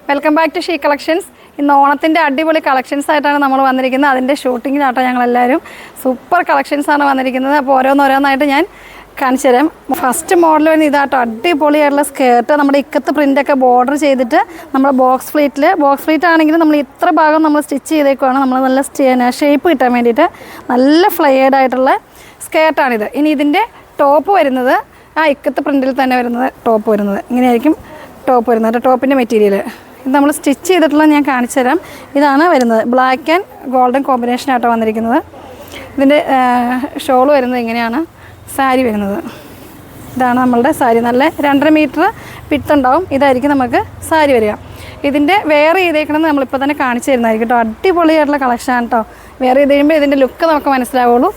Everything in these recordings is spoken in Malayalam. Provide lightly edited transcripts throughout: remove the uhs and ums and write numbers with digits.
Welcome back to she collections. ഇന്ന് ഓണത്തിൻ്റെ അടിപൊളി കളക്ഷൻസ് ആയിട്ടാണ് നമ്മൾ വന്നിരിക്കുന്നത്. അതിൻ്റെ ഷൂട്ടിങ്ങിനാട്ടോ ഞങ്ങളെല്ലാവരും. സൂപ്പർ കളക്ഷൻസാണ് വന്നിരിക്കുന്നത്. അപ്പോൾ ഓരോന്നോരോന്നായിട്ട് ഞാൻ കാണിച്ചു തരാം. ഫസ്റ്റ് മോഡൽ വരുന്നത് ഇതാട്ടോ, അടിപൊളിയായിട്ടുള്ള സ്കേർട്ട്. നമ്മുടെ ഇക്കത്ത് പ്രിൻ്റൊക്കെ ബോർഡർ ചെയ്തിട്ട് നമ്മൾ ബോക്സ് ഫ്ലീറ്റ് ആണെങ്കിലും നമ്മൾ ഇത്ര ഭാഗം നമ്മൾ സ്റ്റിച്ച് ചെയ്തേക്കുവാണ്. നമ്മൾ നല്ല ഷേപ്പ് കിട്ടാൻ വേണ്ടിയിട്ട് നല്ല ഫ്ലെയർഡ് ആയിട്ടുള്ള സ്കേർട്ടാണിത്. ഇനി ഇതിൻ്റെ ടോപ്പ് വരുന്നത് ഇക്കത്ത് പ്രിൻറ്റിൽ തന്നെ വരുന്നത് ടോപ്പ് വരുന്നത് ഇങ്ങനെയായിരിക്കും. ടോപ്പ് വരുന്നത് ടോപ്പിൻ്റെ മെറ്റീരിയൽ ഇത് നമ്മൾ സ്റ്റിച്ച് ചെയ്തിട്ടുള്ള ഞാൻ കാണിച്ചു തരാം. ഇതാണ് വരുന്നത്, ബ്ലാക്ക് ആൻഡ് ഗോൾഡൻ കോമ്പിനേഷനായിട്ടോ വന്നിരിക്കുന്നത്. ഇതിൻ്റെ ഷോൾ വരുന്നത് ഇങ്ങനെയാണ്. സാരി വരുന്നത് ഇതാണ് നമ്മളുടെ സാരി. നല്ല 2.5 മീറ്റർ വിട്ടുണ്ടാവും. ഇതായിരിക്കും നമുക്ക് സാരി വരിക. ഇതിൻ്റെ വെയർ ചെയ്തേക്കണമെന്ന് നമ്മളിപ്പോൾ തന്നെ കാണിച്ചു തരുന്നതായിരിക്കും കേട്ടോ. അടിപൊളിയായിട്ടുള്ള കളക്ഷനാണ് കേട്ടോ. വെയർ ചെയ്ത് കഴിയുമ്പോൾ ഇതിൻ്റെ ലുക്ക് നമുക്ക് മനസ്സിലാവുള്ളൂ.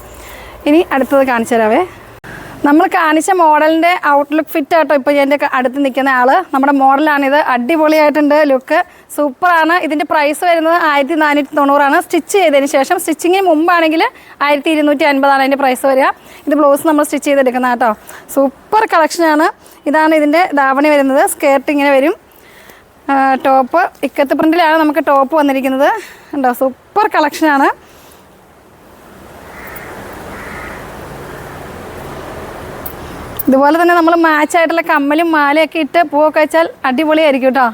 ഇനി അടുത്തത് കാണിച്ചു തരാവേ. നമ്മൾ കാണിച്ച മോഡലിൻ്റെ ഔട്ട്ലുക്ക് ഫിറ്റ് ആട്ടോ ഇപ്പോൾ എൻ്റെ അടുത്ത് നിൽക്കുന്ന ആൾ. നമ്മുടെ മോഡലാണിത്. അടിപൊളിയായിട്ടുണ്ട്, ലുക്ക് സൂപ്പറാണ്. ഇതിൻ്റെ പ്രൈസ് വരുന്നത് 1490 സ്റ്റിച്ച് ചെയ്തതിന് ശേഷം. സ്റ്റിച്ചിങ്ങിന് മുമ്പാണെങ്കിൽ 1250 അതിൻ്റെ പ്രൈസ് വരിക. ഇത് ബ്ലൗസ് നമ്മൾ സ്റ്റിച്ച് ചെയ്തെടുക്കുന്ന കേട്ടോ. സൂപ്പർ കളക്ഷനാണ്. ഇതാണ് ഇതിൻ്റെ ധാവണി വരുന്നത്. സ്കേർട്ട് ഇങ്ങനെ വരും. ടോപ്പ് ഇക്കത്ത് പ്രിൻറ്റിലാണ് നമുക്ക് ടോപ്പ് വന്നിരിക്കുന്നത്. ഉണ്ടോ, സൂപ്പർ കളക്ഷനാണ്. ഇതുപോലെ തന്നെ നമ്മൾ മാച്ചായിട്ടുള്ള കമ്മലും മാലയൊക്കെ ഇട്ട് പൂവൊക്കെ വെച്ചാൽ അടിപൊളിയായിരിക്കും കേട്ടോ.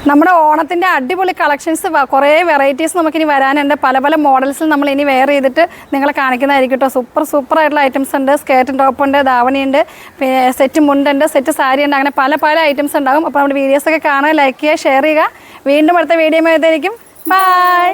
നമ്മുടെ ഓണത്തിൻ്റെ അടിപൊളി കളക്ഷൻസ് കുറേ വെറൈറ്റീസ് നമുക്കിനി വരാനുണ്ട്. പല പല മോഡൽസിൽ നമ്മൾ ഇനി വെയർ ചെയ്തിട്ട് നിങ്ങളെ കാണിക്കുന്നതായിരിക്കും കേട്ടോ. സൂപ്പറായിട്ടുള്ള ഐറ്റംസ് ഉണ്ട്. സ്കേർട്ടും ടോപ്പുണ്ട്, ധാവണിയുണ്ട്, പിന്നെ സെറ്റ് മുണ്ടുണ്ട്, സെറ്റ് സാരി ഉണ്ട്. അങ്ങനെ പല പല ഐറ്റംസ് ഉണ്ടാകും. അപ്പോൾ നമ്മുടെ വീഡിയോസൊക്കെ കാണുക, ലൈക്ക് ചെയ്യുക, ഷെയർ ചെയ്യുക. വീണ്ടും അടുത്ത വീഡിയോ ആയിരിക്കും. ബൈ.